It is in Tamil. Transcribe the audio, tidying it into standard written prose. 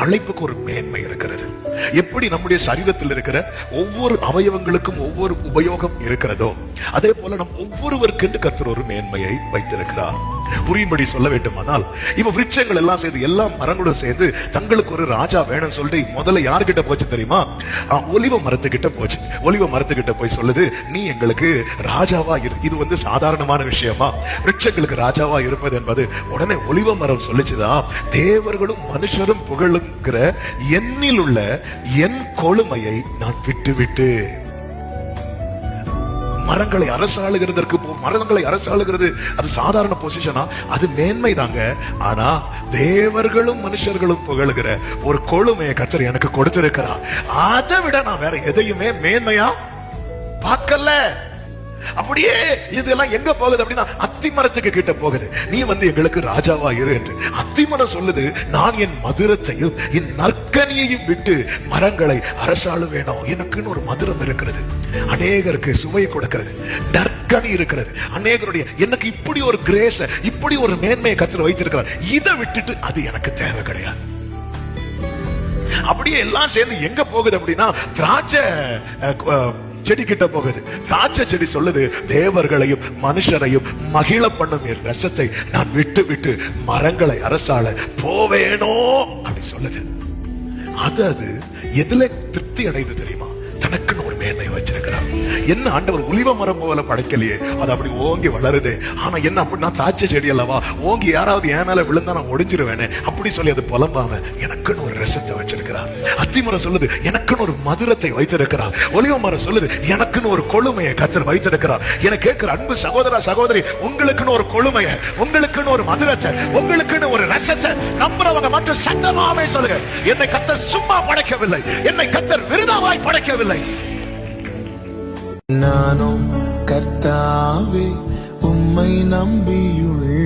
அழைப்புக்கு ஒரு மேன்மை இருக்கிறது. எப்படி நம்முடைய சரீரத்தில் இருக்கிற ஒவ்வொரு அவயவங்களுக்கும் ஒவ்வொரு உபயோகம் இருக்கிறதோ, அதே போல நம் ஒவ்வொருவருக்கு கர்த்தர் ஒரு மேன்மையை வைத்திருக்கிறார். புரியும்படி சொல்ல வேண்டுமானால், இப்ப விருட்சங்கள் எல்லாம் சேர்ந்து, எல்லா மரங்களும் சேர்ந்து தங்களுக்கு ஒரு ராஜா வேணும்னு சொல்லிட்டு முதல்ல யாருக்கிட்ட போச்சு தெரியுமா? ஒலிவ மரத்துக்கிட்ட போச்சு. ஒலிவ மரத்துக்கிட்ட போய் சொல்லுது, நீ எங்களுக்கு ராஜாவா இரு. இது சாதாரணமான விஷயமா? விருட்சங்களுக்கு ராஜாவா இருப்பது என்பது. உடனே ஒலிவ மரம் சொல்லிச்சுதான், தேவர்களும் மனுஷரும் புகழுங்கிற என்னில் உள்ள என் கொழுமையை நான் விட்டு விட்டு. மரங்களை அரசாளுகிறது அது சாதாரண பொசிஷனா? அது மேன்மை தாங்க. ஆனா தேவர்களும் மனுஷர்களும் புகழுகிற ஒரு கொழுமையை கர்த்தர் எனக்கு கொடுத்திருக்கிறார். அதை விட நான் வேற எதையுமே மேன்மையா பார்க்கல. அப்படியே இதெல்லாம் எங்க போகுது அப்படின்னா, அத்திமரத்துக்கு கிட்ட போகுது. நீ எங்களுக்கு ராஜாவா இரு என்று அத்திமரம் சொல்லுது. நான் என் மதுரத்தையும் என் நற்கனியையும் விட்டு மரங்களை அரசாள வேணும். எனக்குன்னு ஒரு மதுரம் இருக்கிறது, அநேகருக்கு சுவை கொடுக்கிறது, நற்கனி இருக்கிறது, அநேகருடைய எனக்கு இப்படி ஒரு கிரேஸ், இப்படி ஒரு மேன்மையை கர்த்தர் வைத்திருக்கிறார். இதை விட்டுட்டு அது எனக்கு தேவை கிடையாது. அப்படியே எல்லாம் சேர்ந்து எங்க போகுது அப்படின்னா, திராட்சை செடி கிட்ட போகுது. திராட்சை செடி சொல்லுது, தேவர்களையும் மனுஷரையும் மகிழ பண்ணும் என் ரசத்தை நான் விட்டு விட்டு மரங்களை அரசாள போவேனோ அப்படி சொல்லுது. அது எதுல திருப்தி அடைந்து தெரியுமா? தனக்குன்னு ஒரு மேன்மை வச்சிருக்கிறார். என்ன ஆண்டவர் ஒலிவ மரம் போல படைக்கலையே, அது அப்படி ஓங்கி வளருது. ஆனா என்ன அப்படின்னா, திராட்சை செடி அல்லவா, ஓங்கி யாராவது என் மேல விழுந்தா நான் ஒடிஞ்சிருவேனே அப்படி சொல்லி அது புலம்பாம எனக்குன்னு ஒரு ரசத்தை வச்சிருக்கிறார். அத்திமரம் சொல்லுது, எனக்குன்னு ஒரு மதுரத்தை வைத்திருக்கிறார். ஒலிவ மரம் சொல்லுது, எனக்குன்னு ஒரு கொழுமையை கர்த்தர் வைத்திருக்கிறார். என கேட்கிற அன்பு சகோதர சகோதரி, உங்களுக்குன்னு ஒரு கொழுமையை, உங்களுக்குன்னு ஒரு மதுரத்தை, உங்களுக்குன்னு ஒரு ரசத்தை நம்புறவங்க மட்டும் சத்தமாவே சொல்லுங்க, என்னை கர்த்தர் சும்மா படைக்கவில்லை, என்னை கர்த்தர் விருதாவாய் படைக்கவில்லை. நானும் கர்த்தாவே உம்மை நம்பியுள்ளேன்.